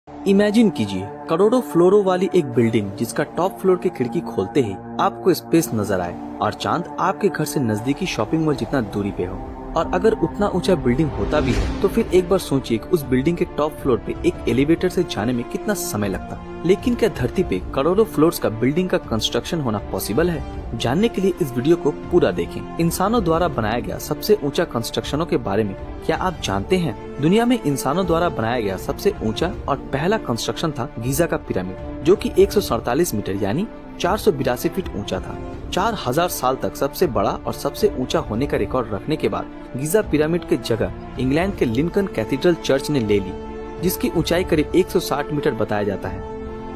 Imagine कीजिए करोड़ों फ्लोरों वाली एक बिल्डिंग जिसका टॉप फ्लोर की खिड़की खोलते ही आपको स्पेस नजर आए और चांद आपके घर से नजदीकी शॉपिंग मॉल जितना दूरी पे हो। और अगर उतना ऊंचा बिल्डिंग होता भी है तो फिर एक बार सोचिए कि उस बिल्डिंग के टॉप फ्लोर पे एक एलिवेटर से जाने में कितना समय लगता। लेकिन क्या धरती पे करोड़ों फ्लोर्स का बिल्डिंग का कंस्ट्रक्शन होना पॉसिबल है? जानने के लिए इस वीडियो को पूरा देखें। इंसानों द्वारा बनाया गया सबसे ऊंचा कंस्ट्रक्शनों के बारे में क्या आप जानते हैं? दुनिया में इंसानों द्वारा बनाया गया सबसे ऊंचा और पहला कंस्ट्रक्शन था गीजा का पिरामिड, जो कि 147 मीटर यानी 482 फीट ऊंचा था। 4000 साल तक सबसे बड़ा और सबसे ऊंचा होने का रिकॉर्ड रखने के बाद गीजा पिरामिड की जगह इंग्लैंड के लिंकन कैथीड्रल चर्च ने ले ली, जिसकी ऊंचाई करीब 160 मीटर बताया जाता है।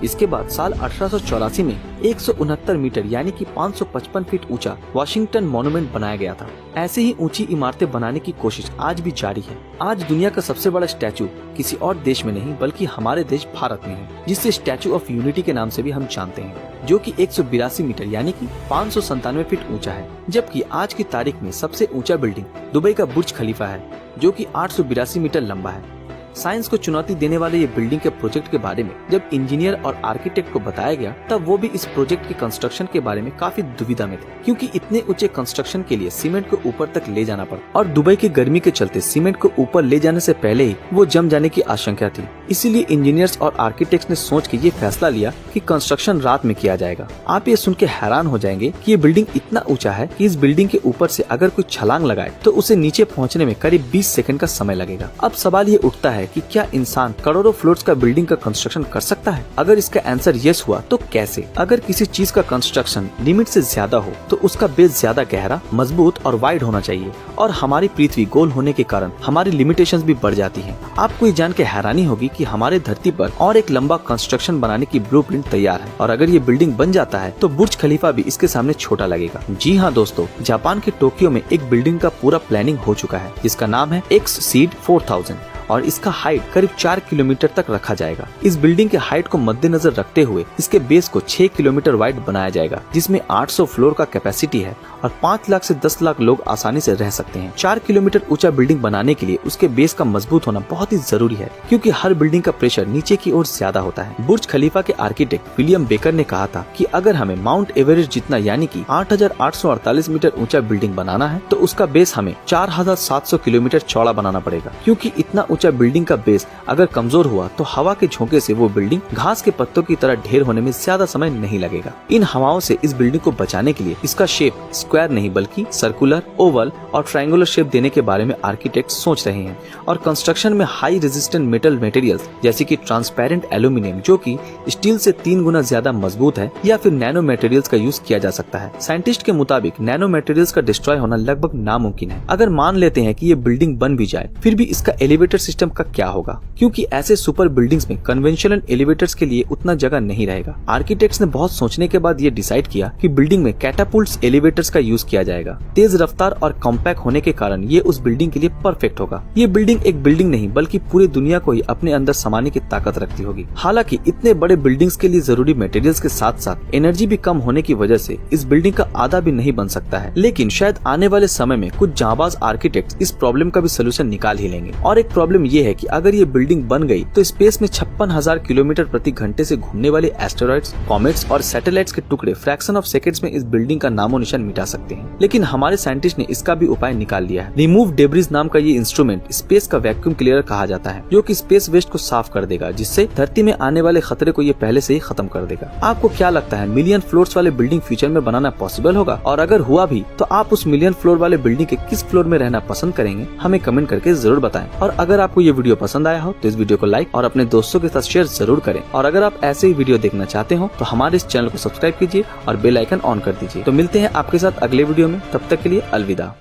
इसके बाद साल 1884 में 169 मीटर यानी कि 555 फीट ऊंचा वाशिंगटन मॉन्यूमेंट बनाया गया था। ऐसे ही ऊंची इमारतें बनाने की कोशिश आज भी जारी है। आज दुनिया का सबसे बड़ा स्टैचू किसी और देश में नहीं बल्कि हमारे देश भारत में है, जिसे स्टैचू ऑफ यूनिटी के नाम से भी हम जानते हैं, जो कि 182 मीटर यानी कि 597 फीट ऊंचा है। जबकि आज की तारीख में सबसे ऊंचा बिल्डिंग दुबई का बुर्ज खलीफा है, जो कि 882 मीटर लंबा है। साइंस को चुनौती देने वाले ये बिल्डिंग के प्रोजेक्ट के बारे में जब इंजीनियर और आर्किटेक्ट को बताया गया तब वो भी इस प्रोजेक्ट के कंस्ट्रक्शन के बारे में काफी दुविधा में थे, क्योंकि इतने ऊंचे कंस्ट्रक्शन के लिए सीमेंट को ऊपर तक ले जाना पड़ा और दुबई की गर्मी के चलते सीमेंट को ऊपर ले जाने से पहले ही वो जम जाने की आशंका थी। इसीलिए इंजीनियर्स और आर्किटेक्ट्स ने सोच के ये फैसला लिया कि कंस्ट्रक्शन रात में किया जाएगा। आप ये सुन के हैरान हो जाएंगे कि ये बिल्डिंग इतना ऊंचा है कि इस बिल्डिंग के ऊपर से अगर कोई छलांग लगाए तो उसे नीचे पहुँचने में करीब 20 सेकंड का समय लगेगा। अब सवाल ये उठता है कि क्या इंसान करोड़ों फ्लोर्स का बिल्डिंग का कंस्ट्रक्शन कर सकता है? अगर इसका आंसर यस हुआ तो कैसे? अगर किसी चीज का कंस्ट्रक्शन लिमिट से ज्यादा हो तो उसका बेस ज्यादा गहरा, मजबूत और वाइड होना चाहिए। और हमारी पृथ्वी गोल होने के कारण हमारी लिमिटेशंस भी बढ़ जाती हैं। आपको ये जान के हैरानी होगी कि हमारे धरती पर और एक लंबा कंस्ट्रक्शन बनाने की ब्लूप्रिंट तैयार है, और अगर ये बिल्डिंग बन जाता है तो बुर्ज खलीफा भी इसके सामने छोटा लगेगा। जी हाँ दोस्तों, जापान के टोक्यो में एक बिल्डिंग का पूरा प्लानिंग हो चुका है, जिसका नाम है एक्ससीड 4000 और इसका हाइट करीब 4 किलोमीटर तक रखा जाएगा। इस बिल्डिंग के हाइट को मद्देनजर रखते हुए इसके बेस को 6 किलोमीटर वाइड बनाया जाएगा, जिसमें 800 फ्लोर का कैपेसिटी है और 5 लाख से 10 लाख लोग आसानी से रह सकते हैं। 4 किलोमीटर ऊंचा बिल्डिंग बनाने के लिए उसके बेस का मजबूत होना बहुत ही जरूरी है, क्योंकि हर बिल्डिंग का प्रेशर नीचे की ओर ज्यादा होता है। बुर्ज खलीफा के आर्किटेक्ट विलियम बेकर ने कहा था कि अगर हमें माउंट एवरेस्ट जितना यानी कि 8,848 मीटर ऊंचा बिल्डिंग बनाना है तो उसका बेस हमें 4,700 किलोमीटर चौड़ा बनाना पड़ेगा, क्योंकि इतना ऊंचा बिल्डिंग का बेस अगर कमजोर हुआ तो हवा के झोंके से वो बिल्डिंग घास के पत्तों की तरह ढेर होने में ज्यादा समय नहीं लगेगा। इन हवाओं से इस बिल्डिंग को बचाने के लिए इसका शेप स्क्वायर नहीं बल्कि सर्कुलर, ओवल और ट्रायंगुलर शेप देने के बारे में आर्किटेक्ट सोच रहे हैं। और कंस्ट्रक्शन में हाई रेजिस्टेंट मेटल मटेरियल्स जैसे कि ट्रांसपेरेंट एल्यूमिनियम, जो कि स्टील से 3 गुना ज्यादा मजबूत है, या फिर नैनो मटेरियल्स का यूज किया जा सकता है। साइंटिस्ट के मुताबिक नैनो मटेरियल्स का डिस्ट्रॉय होना लगभग नामुमकिन है। अगर मान लेते हैं कि ये बिल्डिंग बन भी जाए फिर भी इसका एलिवेटर सिस्टम का क्या होगा, क्योंकि ऐसे सुपर बिल्डिंग्स में कन्वेंशनल एलिवेटर्स के लिए उतना जगह नहीं रहेगा। आर्किटेक्ट्स ने बहुत सोचने के बाद ये डिसाइड किया कि बिल्डिंग में कैटापुल्ट्स एलिवेटर्स का यूज किया जाएगा। तेज रफ्तार और कॉम्पैक्ट होने के कारण ये उस बिल्डिंग के लिए परफेक्ट होगा। ये बिल्डिंग एक बिल्डिंग नहीं बल्कि पूरी दुनिया को ही अपने अंदर समाने की ताकत रखती होगी। हालांकि इतने बड़े बिल्डिंग्स के लिए जरूरी मटेरियल्स के साथ साथ एनर्जी भी कम होने की वजह से इस बिल्डिंग का आधा भी नहीं बन सकता है। लेकिन शायद आने वाले समय में कुछ जांबाज आर्किटेक्ट्स इस प्रॉब्लम का भी सोल्यूशन निकाल ही लेंगे। और एक प्रॉब्लम ये है कि अगर ये बिल्डिंग बन गई तो स्पेस में 56,000 किलोमीटर प्रति घंटे से घूमने वाले एस्टेरॉइड्स, कॉमेट्स और सैटेलाइट्स के टुकड़े फ्रैक्शन ऑफ सेकंड्स में इस बिल्डिंग का नामो निशान मिटा सकते हैं। लेकिन हमारे साइंटिस्ट ने इसका भी उपाय निकाल लिया है। रिमूव डेब्रिज नाम का ये इंस्ट्रूमेंट स्पेस का वैक्यूम क्लियर कहा जाता है, जो कि स्पेस वेस्ट को साफ कर देगा, जिससे धरती में आने वाले खतरे को ये पहले से ही खत्म कर देगा। आपको क्या लगता है, मिलियन फ्लोर्स वाले बिल्डिंग फ्यूचर में बनाना पॉसिबल होगा? और अगर हुआ भी तो आप उस मिलियन फ्लोर वाले बिल्डिंग के किस फ्लोर में रहना पसंद करेंगे? हमें कमेंट करके जरूर बताएं। और अगर आपको ये वीडियो पसंद आया हो तो इस वीडियो को लाइक और अपने दोस्तों के साथ शेयर जरूर करें। और अगर आप ऐसे ही वीडियो देखना चाहते हो तो हमारे इस चैनल को सब्सक्राइब कीजिए और बेल आइकन ऑन कर दीजिए। तो मिलते हैं आपके साथ अगले वीडियो में, तब तक के लिए अलविदा।